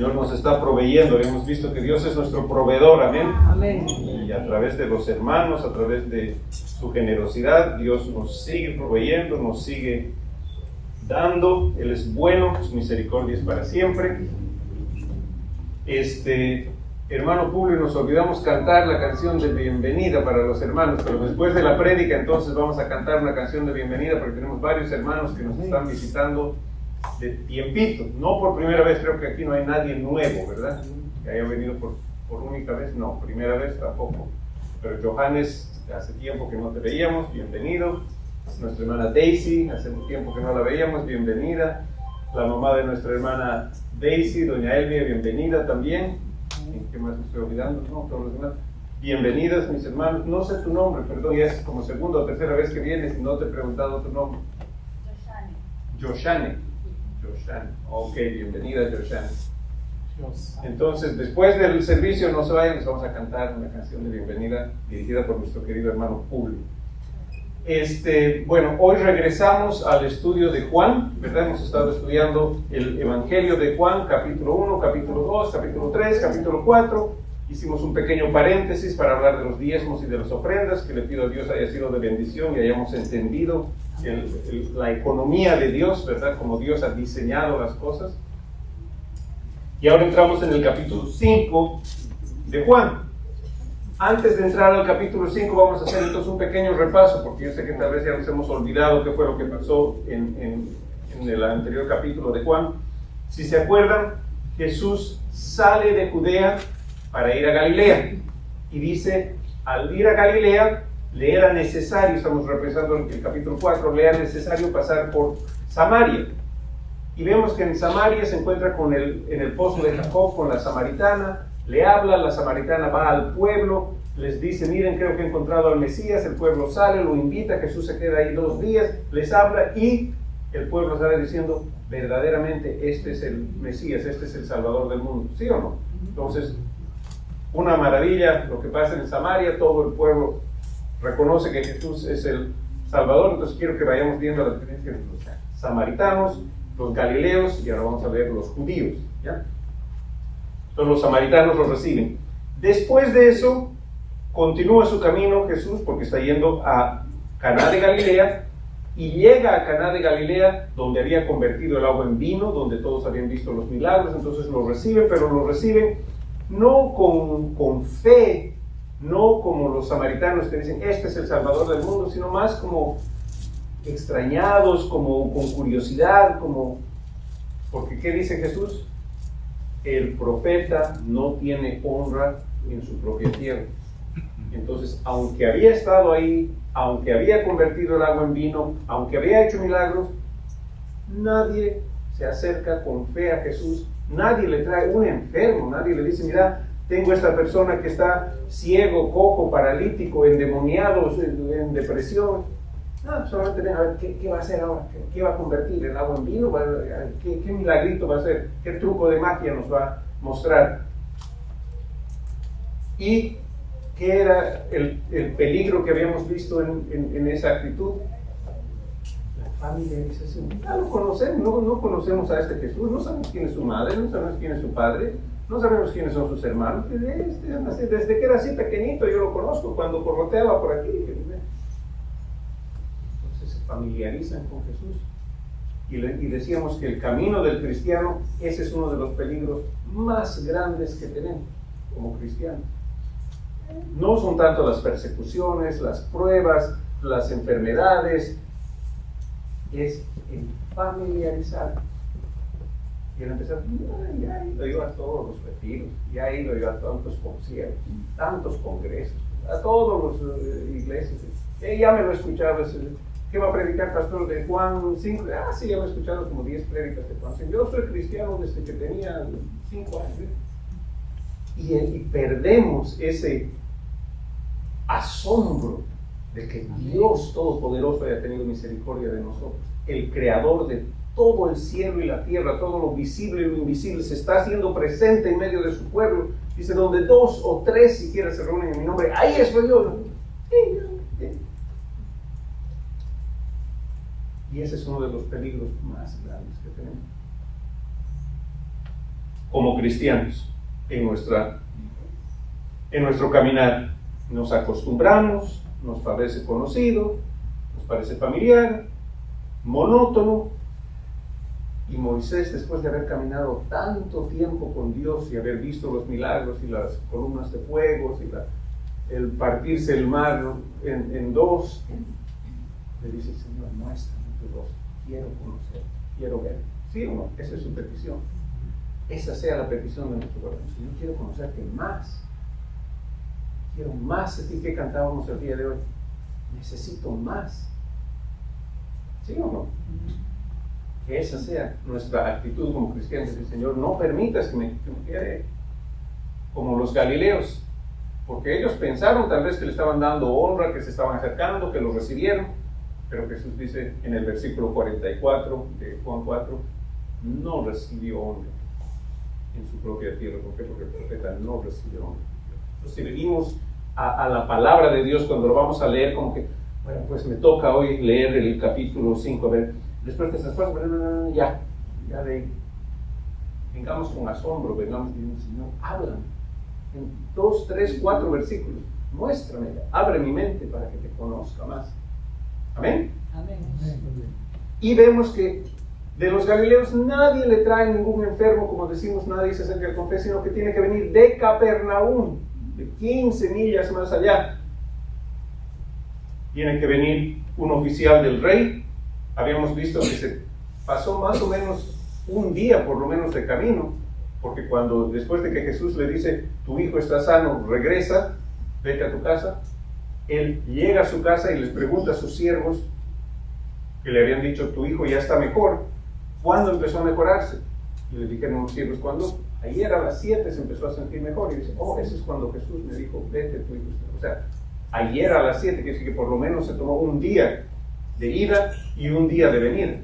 Señor nos está proveyendo, hemos visto que Dios es nuestro proveedor, amén. Amén. Y a través de los hermanos, a través de su generosidad, Dios nos sigue proveyendo, nos sigue dando. Él es bueno, su misericordia es para siempre. Hermano Publio, nos olvidamos cantar la canción de bienvenida para los hermanos, pero después de la prédica entonces vamos a cantar una canción de bienvenida porque tenemos varios hermanos que nos están visitando de tiempito, no por primera vez. Creo que aquí no hay nadie nuevo, ¿verdad? Que haya venido por única vez, no, primera vez tampoco. Pero Johannes, hace tiempo que no te veíamos, bienvenido. Nuestra hermana Daisy, hace un tiempo que no la veíamos, bienvenida. La mamá de nuestra hermana Daisy, doña Elvia, bienvenida también. ¿Qué más me estoy olvidando? No, todos los demás. Bienvenidas, mis hermanos. No sé tu nombre, perdón, ya es como segunda o tercera vez que vienes y no te he preguntado tu nombre. Joshane. Ok, bienvenida, Joshane. Entonces, después del servicio, no se vayan, les vamos a cantar una canción de bienvenida dirigida por nuestro querido hermano Publio. Bueno, hoy regresamos al estudio de Juan, ¿verdad? Hemos estado estudiando el Evangelio de Juan, capítulo 1, capítulo 2, capítulo 3, capítulo 4. Hicimos un pequeño paréntesis para hablar de los diezmos y de las ofrendas, que le pido a Dios haya sido de bendición y hayamos entendido la economía de Dios, ¿verdad? Como Dios ha diseñado las cosas. Y ahora entramos en el capítulo 5 de Juan. Antes de entrar al capítulo 5 vamos a hacer entonces un pequeño repaso, porque yo sé que tal vez ya nos hemos olvidado qué fue lo que pasó en el anterior capítulo de Juan. Si se acuerdan, Jesús sale de Judea para ir a Galilea y dice, al ir a Galilea le era necesario, estamos repasando el capítulo 4, le era necesario pasar por Samaria. Y vemos que en Samaria se encuentra en el pozo de Jacob con la samaritana, le habla, la samaritana va al pueblo, les dice, miren, creo que he encontrado al Mesías. El pueblo sale, lo invita, Jesús se queda ahí 2 días, les habla y el pueblo sale diciendo, verdaderamente este es el Mesías, este es el Salvador del mundo, ¿sí o no? Entonces, una maravilla lo que pasa en Samaria, todo el pueblo reconoce que Jesús es el Salvador. Entonces quiero que vayamos viendo la diferencia entre los samaritanos, los galileos y ahora vamos a ver los judíos, ¿ya? Entonces los samaritanos los reciben. Después de eso, continúa su camino Jesús porque está yendo a Caná de Galilea y llega a Caná de Galilea donde había convertido el agua en vino, donde todos habían visto los milagros. Entonces lo reciben, pero lo reciben no con fe, no como los samaritanos que dicen, este es el Salvador del mundo, sino más como extrañados, como con curiosidad, porque ¿qué dice Jesús? El profeta no tiene honra en su propia tierra. Entonces, aunque había estado ahí, aunque había convertido el agua en vino, aunque había hecho milagros, nadie se acerca con fe a Jesús, nadie le trae un enfermo, nadie le dice, mira, tengo esta persona que está ciego, cojo, paralítico, endemoniado, en depresión. No, solamente ven a ver qué va a hacer ahora, qué va a convertir el agua en vino, qué milagrito va a hacer, qué truco de magia nos va a mostrar. Y qué era el peligro que habíamos visto en esa actitud. La familiarización. Ya lo conocemos, no conocemos a este Jesús, no sabemos quién es su madre, no sabemos quién es su padre, no sabemos quiénes son sus hermanos. Desde que era así pequeñito yo lo conozco, cuando corroteaba por aquí. Familiarizan con Jesús y decíamos que el camino del cristiano, ese es uno de los peligros más grandes que tenemos como cristianos. No son tanto las persecuciones, las pruebas, las enfermedades, es el familiarizar y el empezar, ya he ido yo a todos los retiros, ya he ido yo a tantos conciertos, tantos congresos, a todas las iglesias, ya me lo he escuchado. ¿Qué va a predicar pastor de Juan 5? Sí, ya me he escuchado como 10 prédicas de Juan 5. Yo soy cristiano desde que tenía 5 años. Y perdemos ese asombro de que Dios Todopoderoso haya tenido misericordia de nosotros. El Creador de todo el cielo y la tierra, todo lo visible y lo invisible, se está haciendo presente en medio de su pueblo. Dice, donde 2 o 3 siquiera se reúnen en mi nombre, ahí estoy yo. Sí. Y ese es uno de los peligros más grandes que tenemos. como cristianos en nuestro caminar. Nos acostumbramos, nos parece conocido, nos parece familiar, monótono. Y Moisés, después de haber caminado tanto tiempo con Dios y haber visto los milagros y las columnas de fuego y el partirse el mar en dos, le dice: Señor, muéstrame tu rostro, quiero conocer, quiero ver. ¿Sí o no? Esa es su petición. Esa sea la petición de nuestro corazón. Señor, quiero conocerte más. Quiero más de ti. Que cantábamos el día de hoy. Necesito más. ¿Sí o no? Que esa sea nuestra actitud como cristianos. El Señor, no permitas que me quede como los galileos, porque ellos pensaron tal vez que le estaban dando honra, que se estaban acercando, que lo recibieron, pero Jesús dice en el versículo 44 de Juan 4, no recibió honra en su propia tierra. ¿Por qué? Porque el profeta no recibió honra. Entonces, si venimos a la palabra de Dios, cuando lo vamos a leer, como que, bueno, pues me toca hoy leer el capítulo 5, a ver, después de esas cosas, ya de ahí, vengamos con asombro, vengamos diciendo: Señor, háblame, en 2, 3, 4 versículos, muéstrame, abre mi mente para que te conozca más. Amén. Amén. Y vemos que de los galileos nadie le trae ningún enfermo, como decimos, nadie se acerca al confesor, sino que tiene que venir de Capernaum, de 15 millas más allá. Tiene que venir un oficial del rey. Habíamos visto que se pasó más o menos un día por lo menos de camino, porque cuando después de que Jesús le dice: tu hijo está sano, regresa, vete a tu casa, él llega a su casa y les pregunta a sus siervos que le habían dicho: tu hijo ya está mejor. ¿Cuándo empezó a mejorarse? Y le dijeron los siervos: cuando ayer a las 7 se empezó a sentir mejor. Y dice: oh, ese es cuando Jesús me dijo: vete, tu hijo está. O sea, ayer a las 7, quiere decir que por lo menos se tomó un día de ida y un día de venida.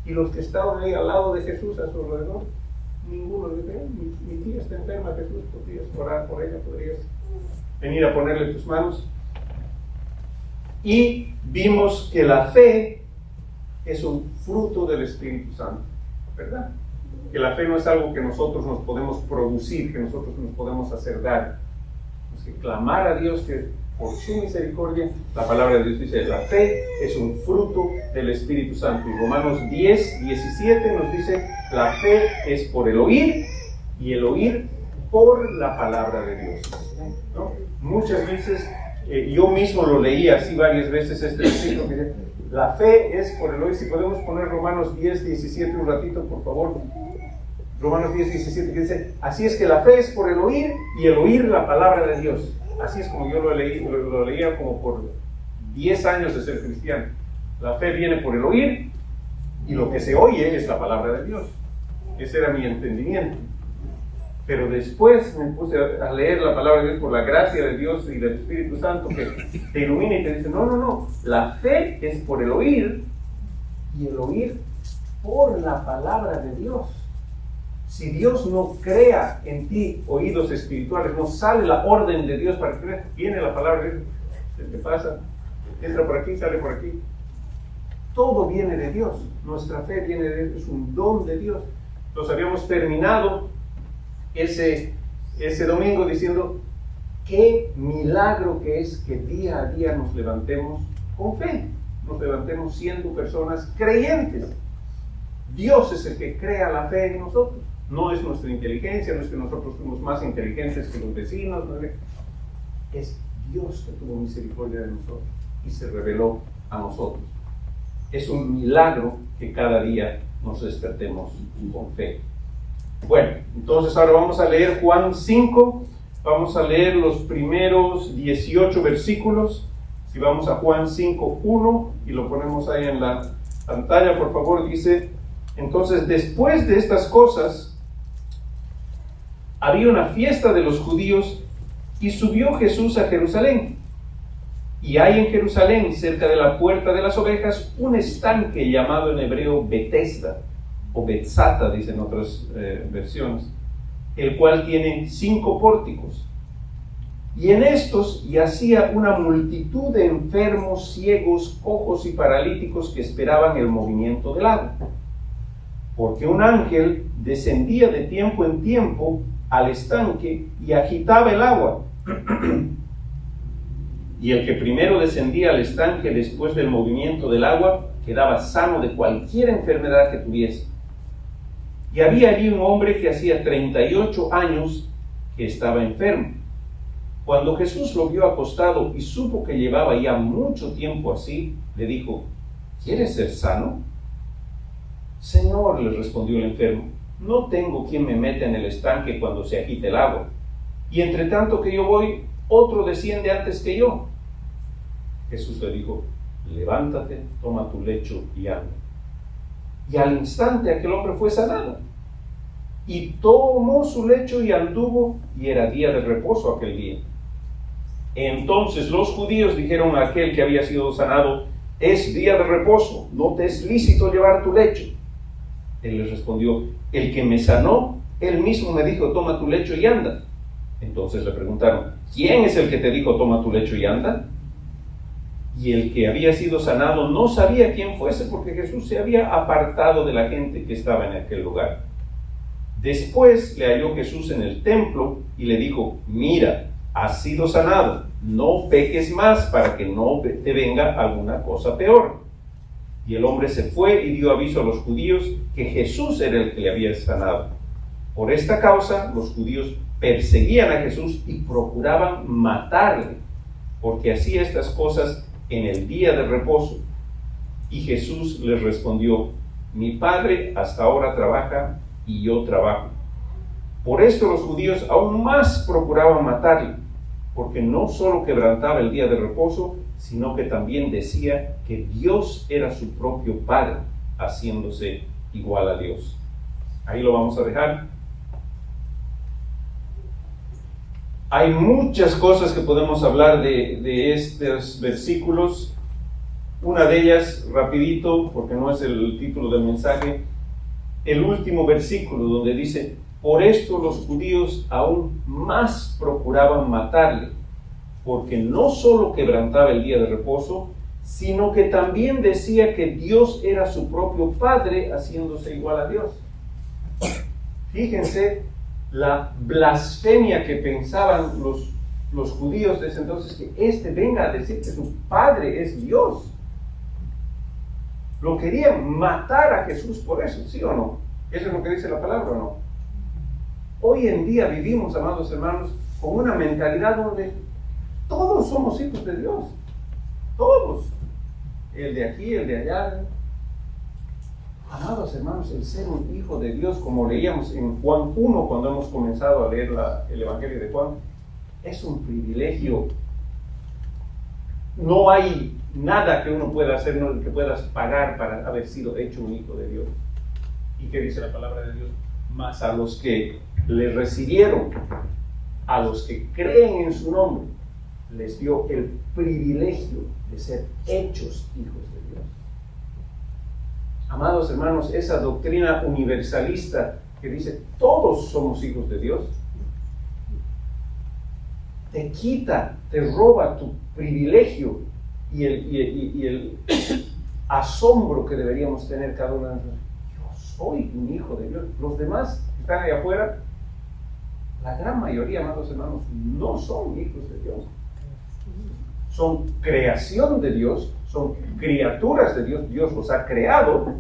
Y los que estaban ahí al lado de Jesús, a su alrededor, ninguno le dijo: mi tía está enferma, Jesús, podrías orar por ella, podrías venir a ponerle tus manos. Y vimos que la fe es un fruto del Espíritu Santo, ¿verdad? Que la fe no es algo que nosotros nos podemos producir, que nosotros nos podemos hacer dar. Tenemos que clamar a Dios que por su misericordia, la palabra de Dios dice: la fe es un fruto del Espíritu Santo. Y Romanos 10, 17 nos dice: la fe es por el oír, y el oír por la palabra de Dios, ¿no? Muchas veces, yo mismo lo leí así varias veces, este versículo que dice: la fe es por el oír. Si podemos poner Romanos 10, 17 un ratito, por favor. Romanos 10, 17, que dice: así es que la fe es por el oír, y el oír la palabra de Dios. Así es como yo lo leía como por 10 años de ser cristiano. La fe viene por el oír, y lo que se oye es la palabra de Dios. Ese era mi entendimiento. Pero después me puse a leer la palabra de Dios por la gracia de Dios y del Espíritu Santo, que te ilumina y te dice: no, la fe es por el oír, y el oír por la palabra de Dios. Si Dios no crea en ti oídos espirituales, no sale la orden de Dios para que creas, viene la palabra de Dios, ¿qué pasa? Entra por aquí, sale por aquí. Todo viene de Dios. Nuestra fe viene de Dios, es un don de Dios. Entonces habíamos terminado ese domingo diciendo: qué milagro que es que día a día nos levantemos con fe, nos levantemos siendo personas creyentes. Dios es el que crea la fe en nosotros. No es nuestra inteligencia, no es que nosotros somos más inteligentes que los vecinos, no es Dios que tuvo misericordia de nosotros y se reveló a nosotros. Es un milagro que cada día nos despertemos con fe. Bueno, entonces ahora vamos a leer Juan 5, vamos a leer los primeros 18 versículos. Si vamos a Juan 5, 1 y lo ponemos ahí en la pantalla, por favor, dice: entonces después de estas cosas había una fiesta de los judíos y subió Jesús a Jerusalén. Y hay en Jerusalén, cerca de la puerta de las ovejas, un estanque llamado en hebreo Betesda, o Betzata, dicen otras versiones, el cual tiene 5 pórticos. Y en estos yacía una multitud de enfermos, ciegos, cojos y paralíticos que esperaban el movimiento del agua. porque un ángel descendía de tiempo en tiempo al estanque y agitaba el agua. Y el que primero descendía al estanque después del movimiento del agua quedaba sano de cualquier enfermedad que tuviese. Y había allí un hombre que hacía 38 años que estaba enfermo. Cuando Jesús lo vio acostado y supo que llevaba ya mucho tiempo así, le dijo: ¿quieres ser sano? Señor, le respondió el enfermo, no tengo quien me meta en el estanque cuando se agite el agua. Y entre tanto que yo voy, otro desciende antes que yo. Jesús le dijo: levántate, toma tu lecho y anda. Y al instante aquel hombre fue sanado. Y tomó su lecho y anduvo, y era día de reposo aquel día. Entonces los judíos dijeron a aquel que había sido sanado: es día de reposo, no te es lícito llevar tu lecho. Él les respondió: el que me sanó, él mismo me dijo: toma tu lecho y anda. Entonces le preguntaron: ¿quién es el que te dijo toma tu lecho y anda? Y el que había sido sanado no sabía quién fuese, porque Jesús se había apartado de la gente que estaba en aquel lugar. Después le halló Jesús en el templo y le dijo: mira, has sido sanado, no peques más para que no te venga alguna cosa peor. Y el hombre se fue y dio aviso a los judíos que Jesús era el que le había sanado. Por esta causa los judíos perseguían a Jesús y procuraban matarle, porque hacía estas cosas en el día de reposo. Y Jesús les respondió: mi Padre hasta ahora trabaja y yo trabajo. Por esto los judíos aún más procuraban matarle, porque no solo quebrantaba el día de reposo, sino que también decía que Dios era su propio Padre, haciéndose igual a Dios. Ahí lo vamos a dejar. Hay muchas cosas que podemos hablar de estos versículos. Una de ellas, rapidito, porque no es el título del mensaje, el último versículo donde dice: por esto los judíos aún más procuraban matarle, porque no solo quebrantaba el día de reposo, sino que también decía que Dios era su propio Padre, haciéndose igual a Dios. Fíjense la blasfemia que pensaban los judíos de ese entonces, que venga a decir que su Padre es Dios. Lo querían matar a Jesús por eso, ¿sí o no? ¿Eso es lo que dice la palabra o no? Hoy en día vivimos, amados hermanos, con una mentalidad donde todos somos hijos de Dios. Todos. El de aquí, el de allá. Amados hermanos, el ser un hijo de Dios, como leíamos en Juan 1 cuando hemos comenzado a leer el Evangelio de Juan, es un privilegio. No hay nada que uno pueda hacer, no, que puedas pagar para haber sido hecho un hijo de Dios. ¿Y qué dice la palabra de Dios? Mas a los que le recibieron, a los que creen en su nombre, les dio el privilegio de ser hechos hijos de Dios. Amados hermanos, esa doctrina universalista que dice todos somos hijos de Dios, te quita, te roba tu privilegio y el asombro que deberíamos tener cada uno de nosotros. Yo soy un hijo de Dios. Los demás que están ahí afuera, la gran mayoría, amados hermanos, no son hijos de Dios. Son creación de Dios, son criaturas de Dios. Dios los ha creado,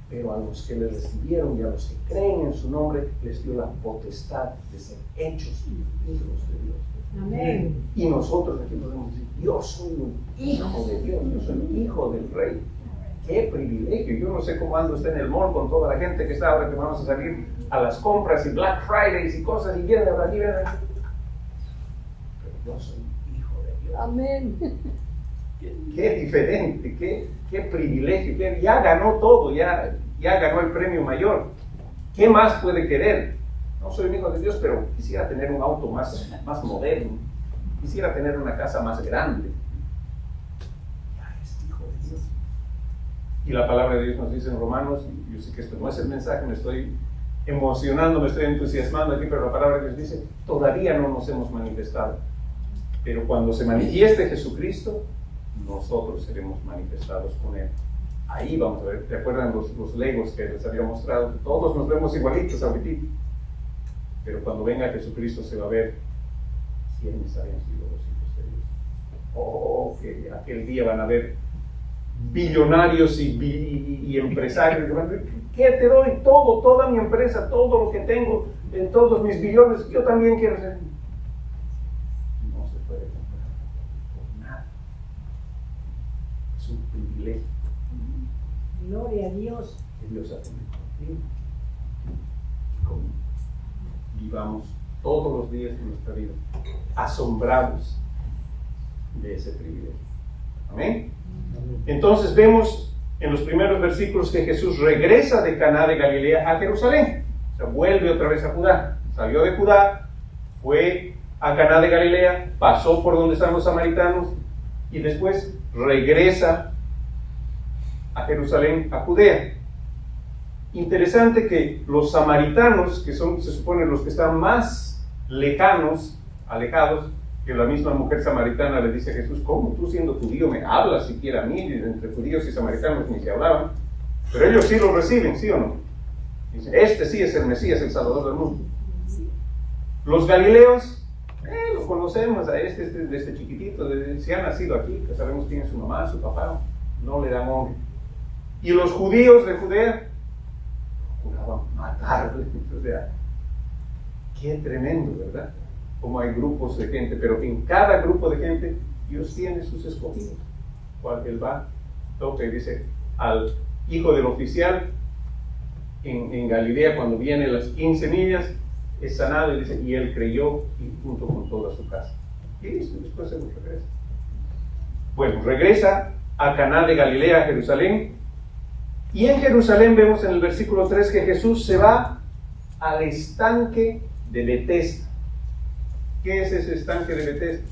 pero a los que le recibieron y a los que creen en su nombre les dio la potestad de ser hechos hijos de Dios. Amén. Y nosotros aquí podemos decir: yo soy un hijo de Dios, yo soy un hijo del Rey. ¡Qué privilegio! Yo no sé cómo ando usted en el mall con toda la gente que está ahora, que vamos a salir a las compras y Black Fridays y cosas, y vienen de aquí, vienen de aquí. Pero yo soy hijo de Dios. Amén. Qué diferente, qué privilegio, ya ganó todo, ya ganó el premio mayor. ¿Qué más puede querer? No soy un hijo de Dios, pero quisiera tener un auto más moderno, quisiera tener una casa más grande. Ya es hijo de Dios. Y la palabra de Dios nos dice en Romanos, y yo sé que esto no es el mensaje, me estoy emocionando, me estoy entusiasmando aquí, pero la palabra de Dios dice: todavía no nos hemos manifestado, pero cuando se manifieste Jesucristo, nosotros seremos manifestados con Él. Ahí vamos a ver, ¿te acuerdan los legos que les había mostrado? Todos nos vemos igualitos ahorita. Pero cuando venga Jesucristo se va a ver quiénes habían sido los hijos de Dios. Oh, que aquel día van a ver billonarios y empresarios que van a decir, ¿qué te doy? Todo, toda mi empresa, todo lo que tengo, en todos mis billones, yo también quiero ser. No se puede comprar por nada. Es un privilegio. Gloria a Dios. Que Dios ha tenido contigo. Vivamos todos los días de nuestra vida asombrados de ese privilegio. Amén. Entonces vemos en los primeros versículos que Jesús regresa de Caná de Galilea a Jerusalén. O sea, vuelve otra vez a Judá. Salió de Judá, fue a Caná de Galilea, pasó por donde están los samaritanos y después regresa a Jerusalén, a Judea. Interesante que los samaritanos, que son, se supone, los que están más lejanos, alejados, que la misma mujer samaritana le dice a Jesús, ¿cómo tú siendo judío me hablas siquiera a mí? Entre judíos y samaritanos ni se hablaban, pero ellos sí lo reciben, ¿sí o no? Dicen, este sí es el Mesías, el Salvador del mundo. Los galileos, los conocemos a desde chiquitito, si ha nacido aquí, que sabemos quién es su mamá, su papá, no le dan honra. Y los judíos de Judea, procuraban matarle. O sea, qué tremendo, ¿verdad? Como hay grupos de gente, pero en cada grupo de gente Dios tiene sus escogidos. Cual él va, toca y dice al hijo del oficial en Galilea, cuando vienen las 15 millas, es sanado y dice, y él creyó y junto con toda su casa. Y después se regresa. Bueno, regresa a Caná de Galilea, a Jerusalén. Y en Jerusalén vemos en el versículo 3 que Jesús se va al estanque de Betesda. ¿Qué es ese estanque de Betesda?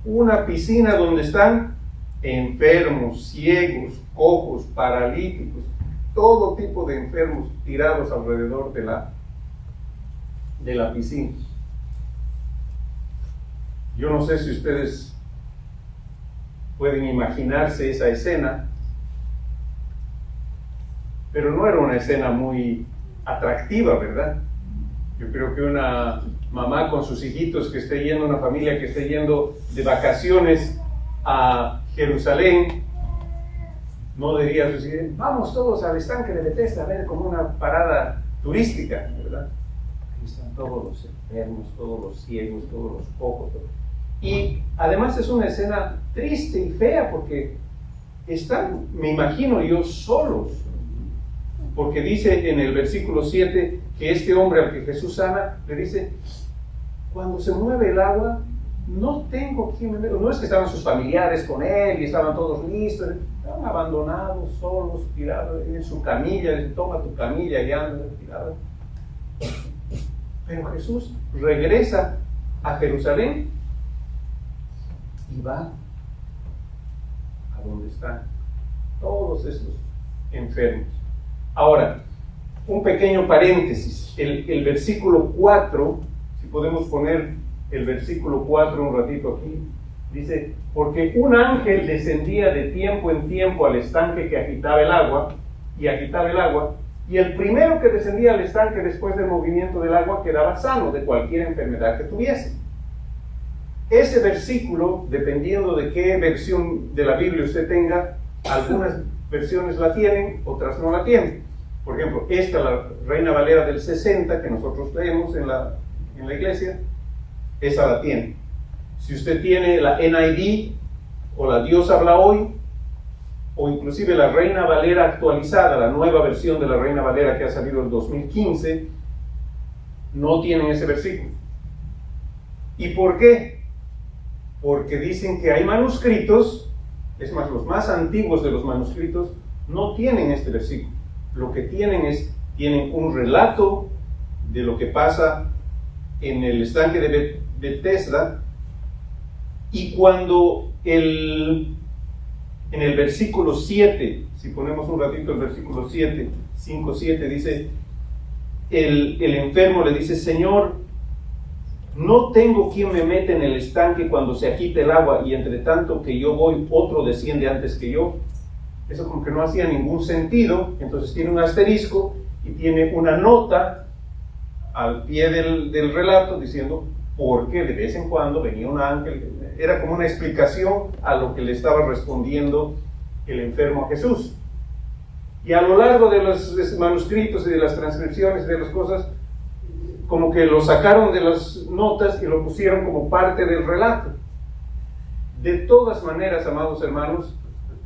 Una piscina donde están enfermos, ciegos, cojos, paralíticos, todo tipo de enfermos tirados alrededor de la piscina. Yo no sé si ustedes pueden imaginarse esa escena, pero no era una escena muy atractiva, ¿verdad? Yo creo que una mamá con sus hijitos que esté yendo, una familia que esté yendo de vacaciones a Jerusalén, no diría decir, vamos todos al estanque de Betesda a ver como una parada turística, ¿verdad? Ahí están todos los enfermos, todos los ciegos, todos los cojos. Y además es una escena triste y fea porque están, me imagino yo, solos. Porque dice en el versículo 7 que este hombre al que Jesús sana, le dice, cuando se mueve el agua, no tengo quien me vea. No es que estaban sus familiares con él y estaban todos listos, estaban abandonados, solos, tirados en su camilla. Dice, toma tu camilla y anda tirado. Pero Jesús regresa a Jerusalén y va a donde están todos estos enfermos. Ahora, un pequeño paréntesis, el versículo 4, si podemos poner el versículo 4 un ratito aquí, dice, porque un ángel descendía de tiempo en tiempo al estanque que agitaba el agua, y el primero que descendía al estanque después del movimiento del agua quedaba sano de cualquier enfermedad que tuviese. Ese versículo, dependiendo de qué versión de la Biblia usted tenga, algunas versiones la tienen, otras no la tienen. Por ejemplo, esta, la Reina Valera del 60, que nosotros leemos en la iglesia, esa la tiene. Si usted tiene la NIV, o la Dios habla hoy, o inclusive la Reina Valera actualizada, la nueva versión de la Reina Valera que ha salido en 2015, no tienen ese versículo. ¿Y por qué? Porque dicen que hay manuscritos, es más, los más antiguos de los manuscritos no tienen este versículo. Lo que tienen un relato de lo que pasa en el estanque de Betesda, y cuando en el versículo 7, si ponemos un ratito el versículo 7, 5:7, dice, el enfermo le dice, Señor, No tengo quien me mete en el estanque cuando se agite el agua y entre tanto que yo voy, otro desciende antes que yo. Eso como que no hacía ningún sentido. Entonces tiene un asterisco y tiene una nota al pie del relato diciendo por qué de vez en cuando venía un ángel. Era como una explicación a lo que le estaba respondiendo el enfermo a Jesús. Y a lo largo de los manuscritos y de las transcripciones y de las cosas, como que lo sacaron de las notas y lo pusieron como parte del relato. De todas maneras, amados hermanos,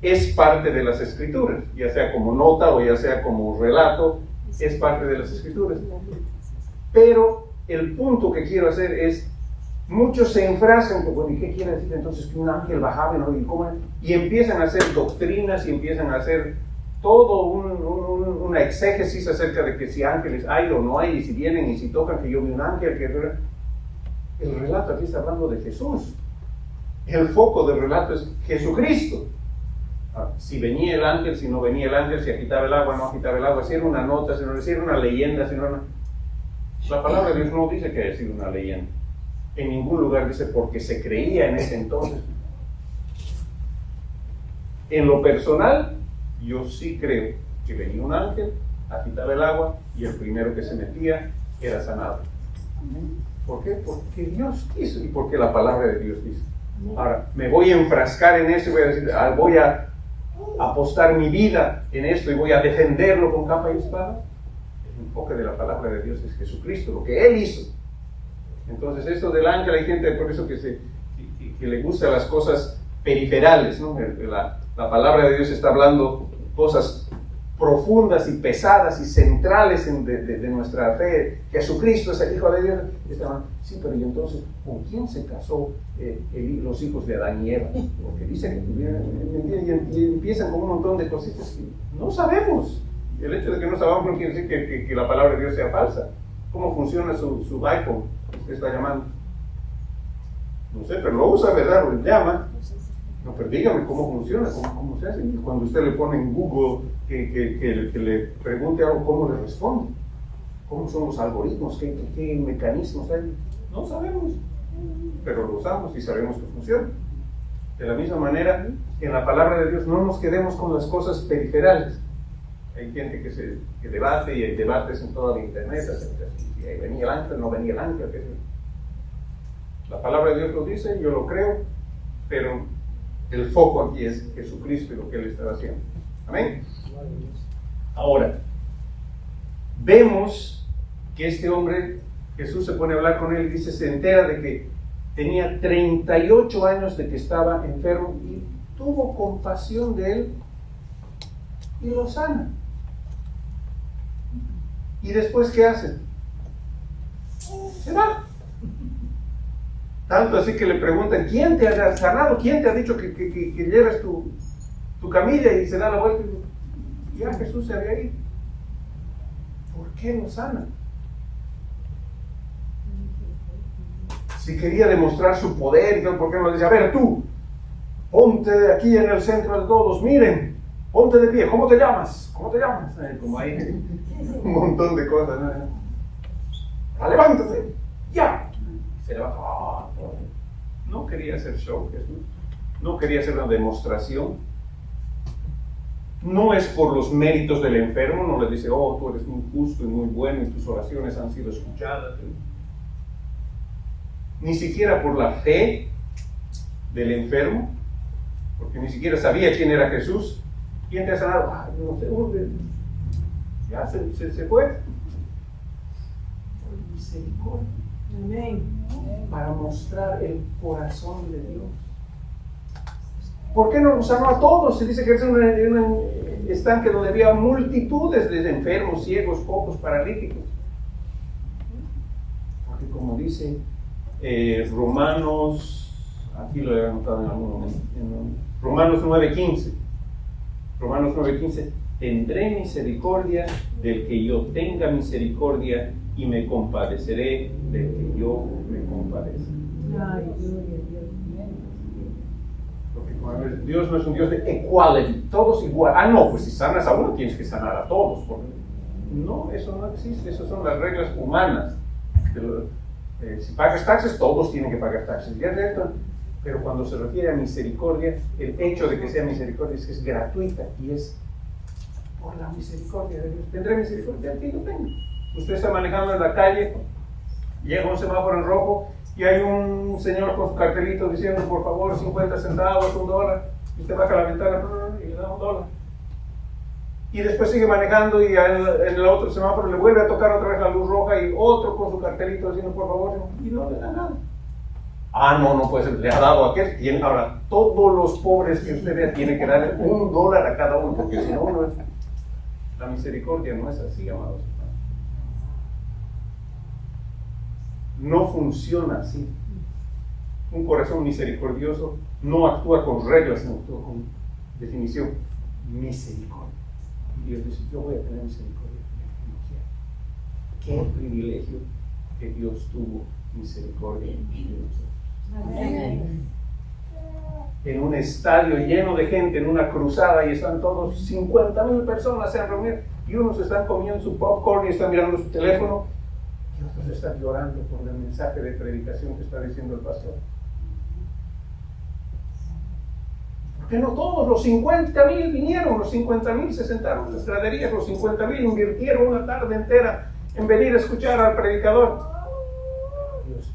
es parte de las escrituras, ya sea como nota o ya sea como relato, es parte de las escrituras. Pero el punto que quiero hacer es, muchos se enfrascan, bueno, ¿y qué quiere decir entonces que un ángel bajaba y empiezan a hacer doctrinas y empiezan a hacer todo una exégesis acerca de que si ángeles hay o no hay, y si vienen y si tocan, que yo vi un ángel, que el relato aquí está hablando de Jesús. El foco del relato es Jesucristo. Si venía el ángel, si no venía el ángel, si agitaba el agua, no agitaba el agua, si era una nota, si era una leyenda, si no era una... La palabra de Dios no dice que haya sido una leyenda. En ningún lugar dice porque se creía en ese entonces. En lo personal, yo sí creo que venía un ángel, agitaba el agua y el primero que se metía era sanado. ¿Por qué? Porque Dios quiso y porque la palabra de Dios dice. Ahora, me voy a enfrascar en eso y voy a decir, voy a apostar mi vida en esto y voy a defenderlo con capa y espada. El enfoque de la palabra de Dios es Jesucristo, lo que Él hizo. Entonces, esto del ángel, hay gente por eso que le gusta las cosas periferales, ¿no? La palabra de Dios está hablando cosas profundas y pesadas y centrales de nuestra fe. Jesucristo es el Hijo de Dios. Sí, pero ¿y entonces con quién se casó los hijos de Adán y Eva? Porque dice que tuvieron, y empiezan con un montón de cositas que no sabemos. Y el hecho de que no sabemos no quiere decir que la palabra de Dios sea falsa. ¿Cómo funciona su iPhone? ¿Usted está llamando? No sé, pero lo usa, ¿verdad? Lo llama. No, pero dígame cómo funciona, cómo se hace. Y cuando usted le pone en Google que le pregunte algo, ¿cómo le responde? ¿Cómo son los algoritmos? ¿Qué mecanismos hay? No sabemos, pero lo usamos y sabemos que funciona. De la misma manera, en la palabra de Dios no nos quedemos con las cosas periferales. Hay gente que debate y hay debates en toda la internet acerca de si venía el ángel, no venía el ángel. La palabra de Dios lo dice, yo lo creo, pero el foco aquí es Jesucristo y lo que Él estaba haciendo. Amén. Ahora, vemos que este hombre, Jesús se pone a hablar con él y dice, se entera de que tenía 38 años de que estaba enfermo y tuvo compasión de él y lo sana. ¿Y después qué hace? Se va. Tanto así que le preguntan, ¿quién te ha sanado? ¿Quién te ha dicho que lleves tu camilla? Y se da la vuelta y dice, ya Jesús se había ido. ¿Por qué no sana? Si quería demostrar su poder, ¿por qué no le dice, a ver tú, ponte aquí en el centro de todos, miren, ponte de pie, ¿cómo te llamas? ¿Cómo te llamas? Como hay un montón de cosas, ¿no? Levántate, ya. Se levanta. No quería hacer show, Jesús. No quería hacer una demostración. No es por los méritos del enfermo, no le dice, oh, tú eres muy justo y muy bueno y tus oraciones han sido escuchadas. Ni siquiera por la fe del enfermo, porque ni siquiera sabía quién era Jesús. ¿Quién te ha sanado? No sé, ya se fue. Por misericordia. Amén. Para mostrar el corazón de Dios. ¿Por qué no los sanó a todos? Se dice que es un estanque donde había multitudes de enfermos, ciegos, cojos, paralíticos. Porque como dice Romanos, aquí lo he anotado en algún momento, Romanos 9:15. Romanos 9:15, tendré misericordia del que yo tenga misericordia y me compadeceré del que yo me compadezca. Ay, gloria a Dios. Porque Dios no es un Dios de equality, todos igual. No, pues si sanas a uno tienes que sanar a todos. No, eso no existe, esas son las reglas humanas. Si pagas taxes, todos tienen que pagar taxes. ¿Ya es cierto? Pero cuando se refiere a misericordia, el hecho de que sea misericordia es que es gratuita y es por la misericordia de Dios. ¿Tendré misericordia? Aquí lo tengo. Usted está manejando en la calle, llega un semáforo en rojo y hay un señor con su cartelito diciendo, por favor, 50 centavos, $1. Y usted baja la ventana y le da $1. Y después sigue manejando y en el otro semáforo le vuelve a tocar otra vez la luz roja y otro con su cartelito diciendo, por favor, y no le da nada. No puede ser, le ha dado a aquel. Ahora, todos los pobres que usted vea tienen que darle $1 a cada uno, porque si no, la misericordia no es así, amados hermanos. No funciona así. Un corazón misericordioso no actúa con reglas, sino actúa con definición. Misericordia. Y Dios dice, yo voy a tener misericordia de quien quiera. Qué privilegio que Dios tuvo misericordia de nosotros. Amén. En un estadio lleno de gente, en una cruzada, y están todos, 50,000 personas se han reunido, y unos están comiendo su popcorn y están mirando su teléfono, y otros están llorando por el mensaje de predicación que está diciendo el pastor. ¿Por qué no todos? Los 50,000 vinieron, los 50,000 se sentaron en las graderías, los 50,000 invirtieron una tarde entera en venir a escuchar al predicador. Dios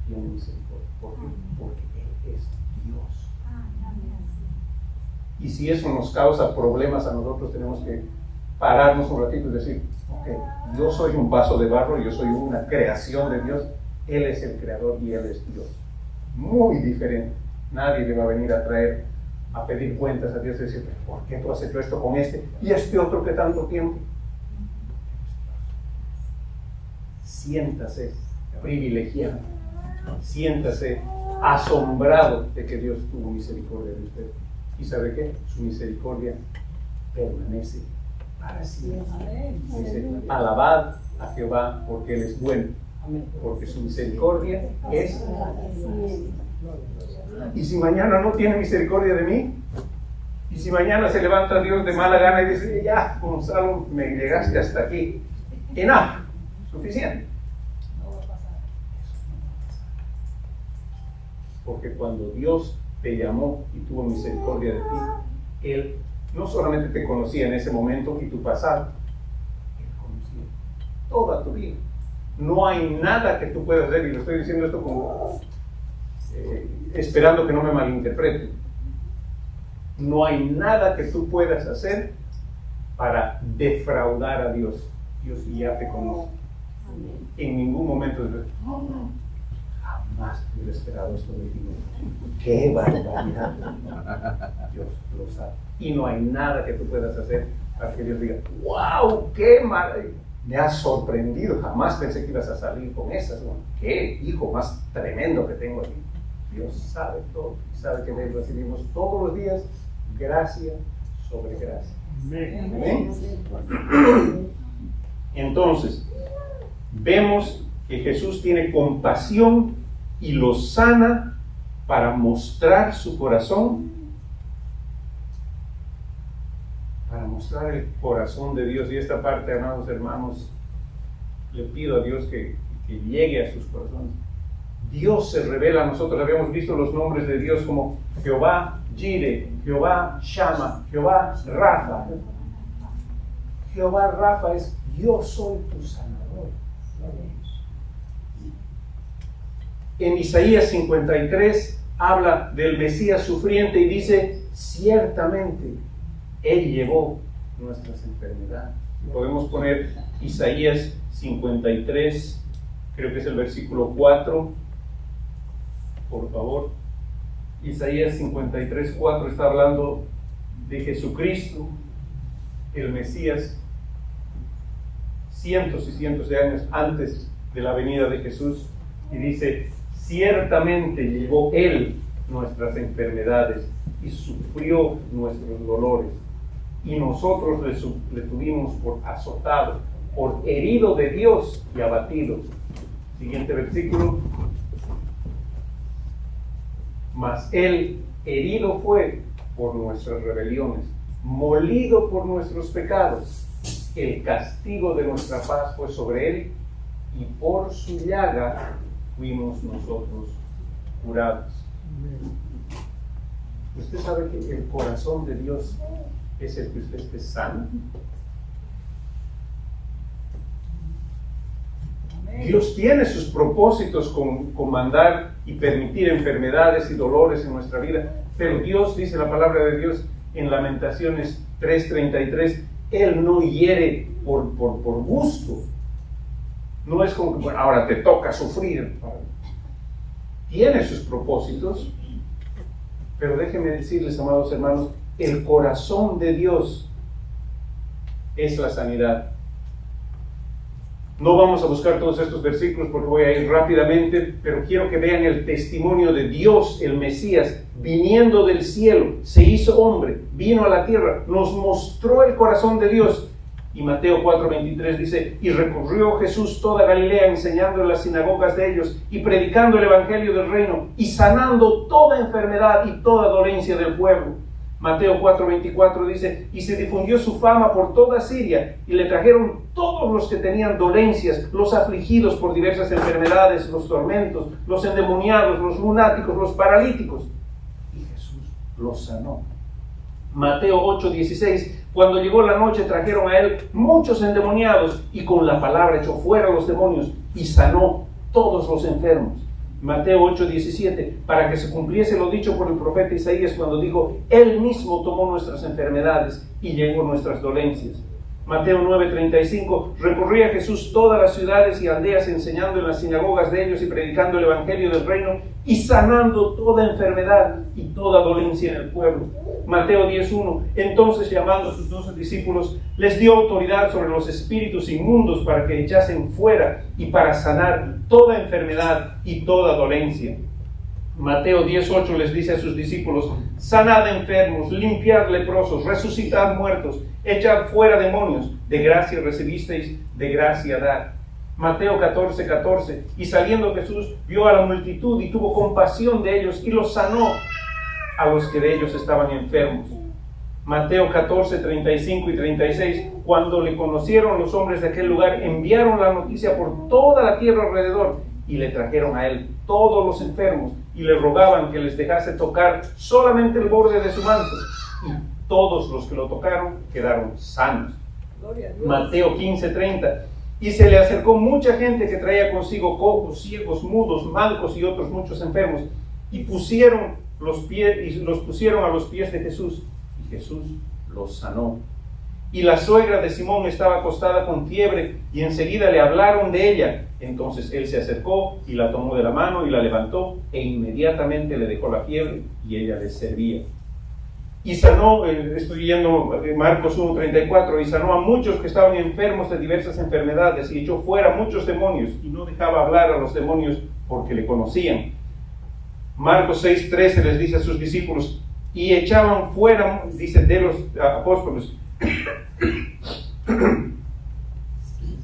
tiene misericordia. ¿Por qué? Porque Él es Dios. Y si eso nos causa problemas a nosotros, tenemos que pararnos un ratito y decir, ok, yo soy un vaso de barro, yo soy una creación de Dios, Él es el creador y Él es Dios. Muy diferente. Nadie le va a venir a pedir cuentas a Dios y decir, ¿por qué tú has hecho esto con este y este otro que tanto tiempo? Siéntase privilegiado, siéntase asombrado de que Dios tuvo misericordia de usted. ¿Y sabe qué? Su misericordia permanece para siempre. Dice, alabad a Jehová porque Él es bueno, porque su misericordia es. Y si mañana no tiene misericordia de mí, y si mañana se levanta Dios de mala gana y dice, ya, Gonzalo, me llegaste hasta aquí, enough, suficiente. Porque cuando Dios te llamó y tuvo misericordia de ti, Él no solamente te conocía en ese momento y tu pasado, Él conocía toda tu vida. No hay nada que tú puedas hacer, y lo estoy diciendo esto como esperando que no me malinterpreten. No hay nada que tú puedas hacer para defraudar a Dios. Dios ya te conoce. En ningún momento jamás hubiera esperado esto de ti. ¡Qué barbaridad! Dios lo sabe. Y no hay nada que tú puedas hacer para que Dios diga, ¡wow! ¡Qué maravilla! Me has sorprendido. Jamás pensé que ibas a salir con esas. ¡Qué hijo más tremendo que tengo aquí! Dios sabe todo y sabe que le recibimos todos los días gracia sobre gracia. Amén. Entonces, vemos que Jesús tiene compasión y lo sana para mostrar su corazón, para mostrar el corazón de Dios. Y esta parte, amados hermanos, le pido a Dios que llegue a sus corazones. Dios se revela a nosotros. Habíamos visto los nombres de Dios como Jehová Jireh, Jehová Shama, Jehová Rafa. Jehová Rafa es yo soy tu sanador. En Isaías 53 habla del Mesías sufriente y dice, ciertamente Él llevó nuestras enfermedades. Podemos poner Isaías 53, creo que es el versículo 4. Por favor, Isaías 53, 4 está hablando de Jesucristo, el Mesías, cientos y cientos de años antes de la venida de Jesús, y dice, ciertamente llevó Él nuestras enfermedades y sufrió nuestros dolores, y nosotros le tuvimos por azotado, por herido de Dios y abatido. Siguiente versículo. Mas Él herido fue por nuestras rebeliones, molido por nuestros pecados. El castigo de nuestra paz fue sobre Él, y por su llaga fuimos nosotros curados. ¿Usted sabe que el corazón de Dios es el que usted esté sano? Dios tiene sus propósitos con mandar y permitir enfermedades y dolores en nuestra vida, pero Dios, dice la palabra de Dios en Lamentaciones 3:33, Él no hiere por gusto. No es como que bueno, ahora te toca sufrir. Tiene sus propósitos, pero déjenme decirles, amados hermanos, el corazón de Dios es la sanidad. No vamos a buscar todos estos versículos porque voy a ir rápidamente, pero quiero que vean el testimonio de Dios, el Mesías, viniendo del cielo, se hizo hombre, vino a la tierra, nos mostró el corazón de Dios. Y Mateo 4:23 dice, y recorrió Jesús toda Galilea, enseñando en las sinagogas de ellos, y predicando el evangelio del reino, y sanando toda enfermedad y toda dolencia del pueblo. Mateo 4:24 dice, y se difundió su fama por toda Siria, y le trajeron todos los que tenían dolencias, los afligidos por diversas enfermedades, los tormentos, los endemoniados, los lunáticos, los paralíticos. Y Jesús los sanó. Mateo 8:16, cuando llegó la noche trajeron a él muchos endemoniados, y con la palabra echó fuera a los demonios, y sanó todos los enfermos. Mateo 8:17, para que se cumpliese lo dicho por el profeta Isaías cuando dijo, Él mismo tomó nuestras enfermedades y llevó nuestras dolencias. Mateo 9:35, recorría Jesús todas las ciudades y aldeas enseñando en las sinagogas de ellos y predicando el evangelio del reino y sanando toda enfermedad y toda dolencia en el pueblo. Mateo 10:1, entonces llamando a sus 12 discípulos, les dio autoridad sobre los espíritus inmundos para que echasen fuera y para sanar toda enfermedad y toda dolencia. Mateo 10:8 les dice a sus discípulos, sanad enfermos, limpiad leprosos, resucitad muertos, echad fuera demonios, de gracia recibisteis, de gracia dad. Mateo 14:14, y saliendo Jesús vio a la multitud y tuvo compasión de ellos y los sanó a los que de ellos estaban enfermos. Mateo 14:35 y 36, cuando le conocieron los hombres de aquel lugar, enviaron la noticia por toda la tierra alrededor y le trajeron a él todos los enfermos y le rogaban que les dejase tocar solamente el borde de su manto, y todos los que lo tocaron quedaron sanos. Mateo 15:30, y se le acercó mucha gente que traía consigo cojos, ciegos, mudos, mancos y otros muchos enfermos, y los pusieron a los pies de Jesús, y Jesús los sanó. Y la suegra de Simón estaba acostada con fiebre, y enseguida le hablaron de ella. Entonces él se acercó y la tomó de la mano y la levantó, e inmediatamente le dejó la fiebre, y ella les servía. Y sanó, estoy leyendo Marcos 1:34, y sanó a muchos que estaban enfermos de diversas enfermedades, y echó fuera muchos demonios, y no dejaba hablar a los demonios porque le conocían. Marcos 6:13 les dice a sus discípulos, y echaban fuera, dice, de los apóstoles,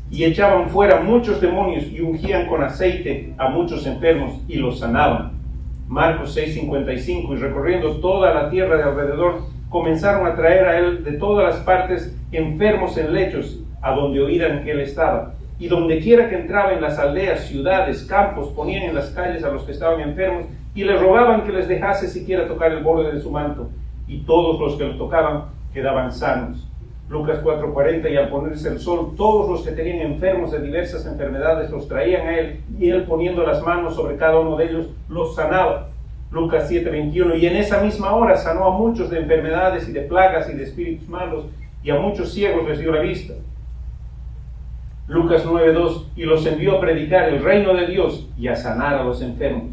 y echaban fuera muchos demonios y ungían con aceite a muchos enfermos y los sanaban. Marcos 6:55, y recorriendo toda la tierra de alrededor, comenzaron a traer a él de todas las partes enfermos en lechos, a donde oíran que él estaba. Y donde quiera que entraba, en las aldeas, ciudades, campos, ponían en las calles a los que estaban enfermos y le rogaban que les dejase siquiera tocar el borde de su manto. Y todos los que lo tocaban quedaban sanos. Lucas 4:40, y al ponerse el sol, todos los que tenían enfermos de diversas enfermedades los traían a él, y él, poniendo las manos sobre cada uno de ellos, los sanaba. Lucas 7:21, y en esa misma hora sanó a muchos de enfermedades y de plagas y de espíritus malos, y a muchos ciegos les dio la vista. Lucas 9:2, y los envió a predicar el reino de Dios y a sanar a los enfermos.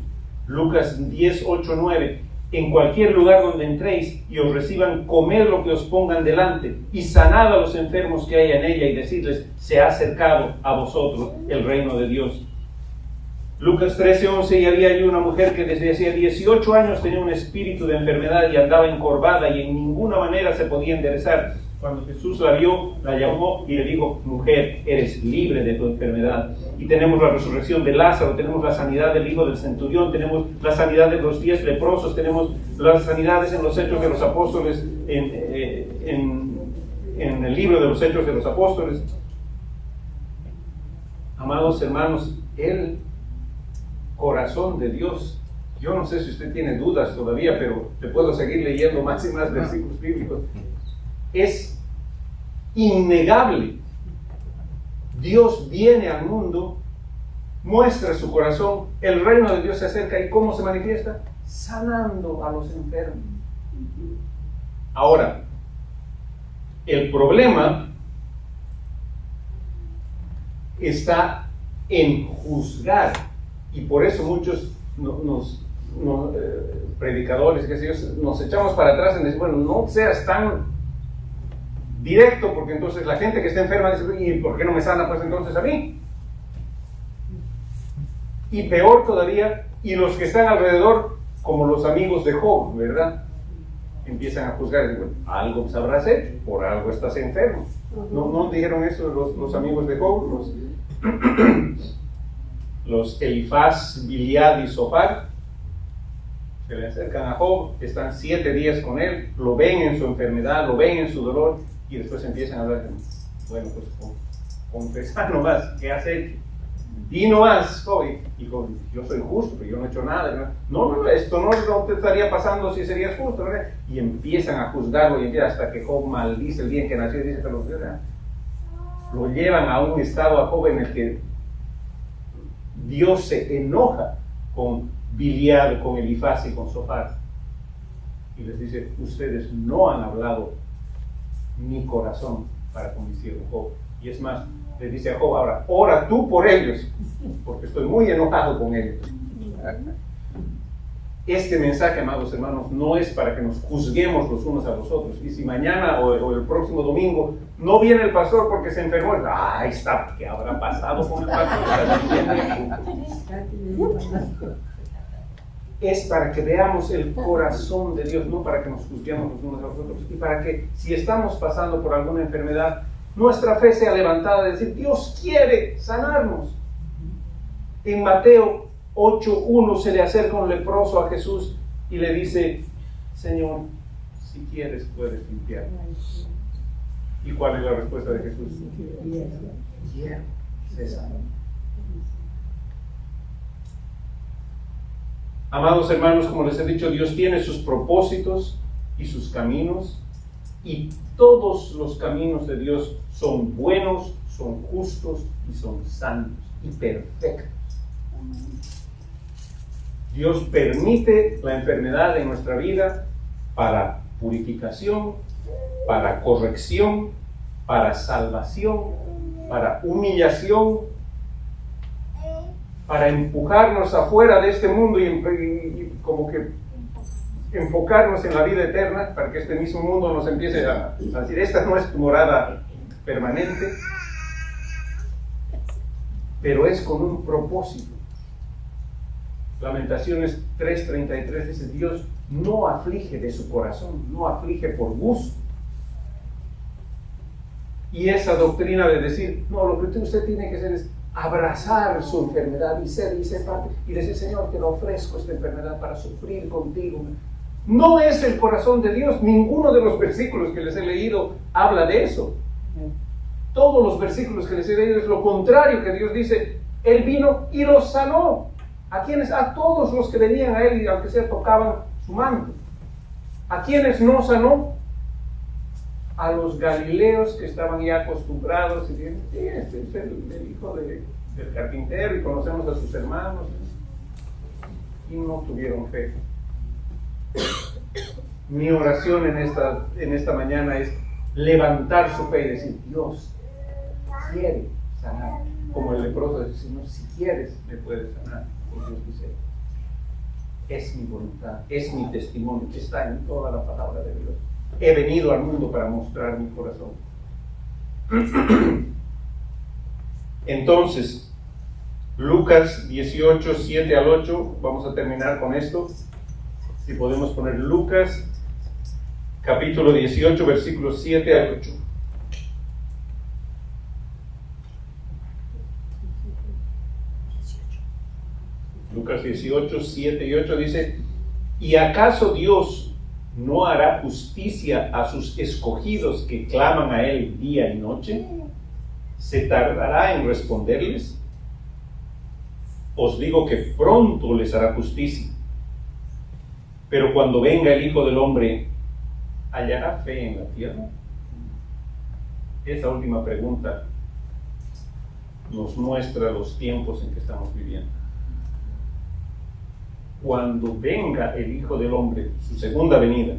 Lucas 10:8-9, en cualquier lugar donde entréis y os reciban, comed lo que os pongan delante, y sanad a los enfermos que haya en ella, y decidles, se ha acercado a vosotros el reino de Dios. Lucas 13:11, y había allí una mujer que desde hacía 18 años tenía un espíritu de enfermedad y andaba encorvada y en ninguna manera se podía enderezar. Cuando Jesús la vio, la llamó y le dijo, mujer, eres libre de tu enfermedad. Y tenemos la resurrección de Lázaro, tenemos la sanidad del hijo del centurión, tenemos la sanidad de los 10 leprosos, tenemos las sanidades en los Hechos de los Apóstoles, en el libro de los Hechos de los Apóstoles. Amados hermanos, el corazón de Dios, yo no sé si usted tiene dudas todavía, pero te puedo seguir leyendo más y más versículos bíblicos, es innegable. Dios viene al mundo, muestra su corazón, el reino de Dios se acerca, ¿y cómo se manifiesta? Sanando a los enfermos. Ahora, el problema está en juzgar, y por eso muchos predicadores, que nos echamos para atrás en decir, bueno, no seas tan directo, porque entonces la gente que está enferma dice, ¿y por qué no me sana pues entonces a mí? Y peor todavía, y los que están alrededor, como los amigos de Job, ¿verdad? Empiezan a juzgar, y dicen, algo sabrás hecho, por algo estás enfermo. ¿No dijeron eso los amigos de Job? Los Elifaz, Biliad y Zofar se le acercan a Job, están 7 días con él, lo ven en su enfermedad, lo ven en su dolor, y después empiezan a hablar de, bueno, pues confesar nomás, ¿qué has hecho? Di nomás, Job, y Job, yo soy justo, pero yo no he hecho nada. No, esto no te estaría pasando si serías justo, ¿verdad? Y empiezan a juzgarlo, y hasta que Job maldice el día en que nació, y dice, pero lo llevan a un estado a Job en el que Dios se enoja con Biliad, con Elifaz y con Zofar, y les dice, ustedes no han hablado mi corazón para con mi siervo Job. Y es más, le dice a Job, ahora, ora tú por ellos, porque estoy muy enojado con ellos. Este mensaje, amados hermanos, no es para que nos juzguemos los unos a los otros. Y si mañana o el próximo domingo no viene el pastor porque se enfermó, ahí está, ¿qué habrá pasado con el pastor? Es para que veamos el corazón de Dios, no para que nos juzguemos los unos a los otros. Y para que, si estamos pasando por alguna enfermedad, nuestra fe sea levantada de decir, Dios quiere sanarnos. En Mateo 8:1 se le acerca un leproso a Jesús y le dice, Señor, si quieres puedes limpiarme. ¿Y cuál es la respuesta de Jesús? Quiero, se sana. Amados hermanos, como les he dicho, Dios tiene sus propósitos y sus caminos, y todos los caminos de Dios son buenos, son justos y son santos y perfectos. Dios permite la enfermedad en nuestra vida para purificación, para corrección, para salvación, para humillación, para empujarnos afuera de este mundo y como que enfocarnos en la vida eterna, para que este mismo mundo nos empiece a decir, esta no es tu morada permanente, pero es con un propósito. Lamentaciones 3:33 dice, Dios no aflige de su corazón, no aflige por gusto. Y esa doctrina de decir, no, lo que usted tiene que hacer es abrazar su enfermedad y ser parte, y decir, Señor, te lo ofrezco esta enfermedad para sufrir contigo. No es el corazón de Dios. Ninguno de los versículos que les he leído habla de eso. Todos los versículos que les he leído es lo contrario, que Dios dice, Él vino y los sanó. ¿A quiénes? A todos los que venían a Él y aunque sea tocaban su manto. ¿A quiénes no sanó? A los galileos que estaban ya acostumbrados y dicen, sí, este es el hijo del carpintero y conocemos a sus hermanos, y no tuvieron fe. Mi oración en esta mañana es levantar su fe y decir, Dios quiere sanar, como el leproso dice, Señor, si quieres me puedes sanar. Y Dios dice, es mi voluntad, es mi testimonio, que está en toda la palabra de Dios. He venido al mundo para mostrar mi corazón. Entonces, Lucas 18, 7 al 8, vamos a terminar con esto. Si podemos poner Lucas, capítulo 18, versículos 7 al 8. Lucas 18, 7 y 8 dice, ¿y acaso Dios no hará justicia a sus escogidos que claman a Él día y noche? ¿Se tardará en responderles? os digo que pronto les hará justicia. Pero cuando venga el Hijo del Hombre, ¿hallará fe en la tierra? Esa última pregunta nos muestra los tiempos en que estamos viviendo. Cuando venga el Hijo del Hombre, su segunda venida,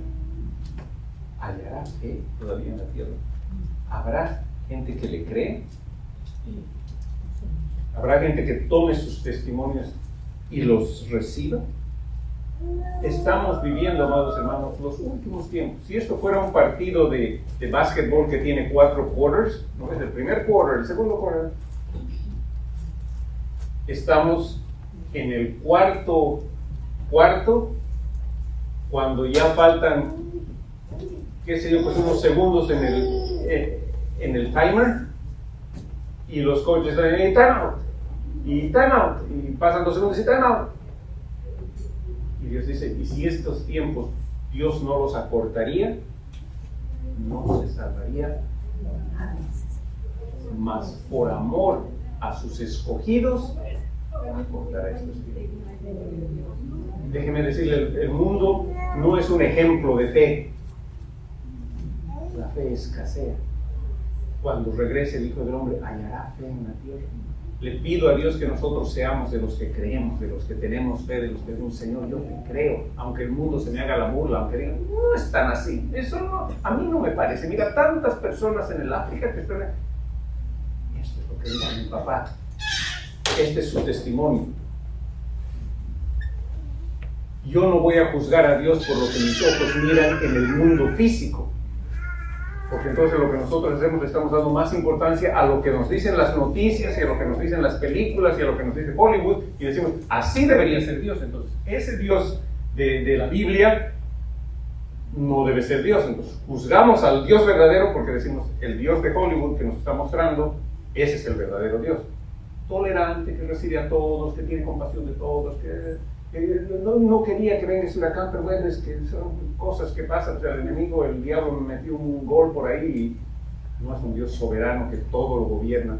¿hallará fe todavía en la tierra? ¿Habrá gente que le cree? ¿Habrá gente que tome sus testimonios y los reciba? Estamos viviendo, amados hermanos, los últimos tiempos. Si esto fuera un partido de básquetbol que tiene 4 quarters, no es el primer quarter, el segundo quarter, estamos en el cuarto, cuando ya faltan, qué sé yo, pues unos segundos en el timer, y los coaches están en time out, y pasan 2 segundos y time out. Y Dios dice, y si estos tiempos Dios no los acortaría, no se salvaría nadie. Mas por amor a sus escogidos, acortará estos tiempos. Déjeme decirle, el mundo no es un ejemplo de fe. La fe escasea. Cuando regrese el Hijo del Hombre, ¿hallará fe en la tierra? Le pido a Dios que nosotros seamos de los que creemos, de los que tenemos fe, de los que decimos, Señor, yo te creo, aunque el mundo se me haga la burla, aunque digan, no es tan así, eso no, a mí no me parece. Mira, tantas personas en el África que están... Esto es lo que dice mi papá, este es su testimonio. Yo no voy a juzgar a Dios por lo que mis ojos miran en el mundo físico, porque entonces lo que nosotros hacemos le estamos dando más importancia a lo que nos dicen las noticias y a lo que nos dicen las películas y a lo que nos dice Hollywood, y decimos, así debería ser Dios. Entonces, ese Dios de la Biblia no debe ser Dios. Entonces, juzgamos al Dios verdadero porque decimos, el Dios de Hollywood que nos está mostrando, ese es el verdadero Dios. Tolerante, que recibe a todos, que tiene compasión de todos, que no quería que venga ese huracán, pero bueno, es que son cosas que pasan. O sea, el enemigo, el diablo me metió un gol por ahí, y no es un Dios soberano que todo lo gobierna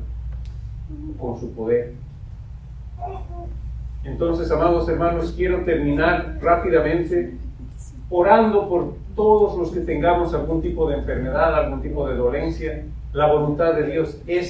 con su poder. Entonces, amados hermanos, quiero terminar rápidamente orando por todos los que tengamos algún tipo de enfermedad, algún tipo de dolencia. La voluntad de Dios es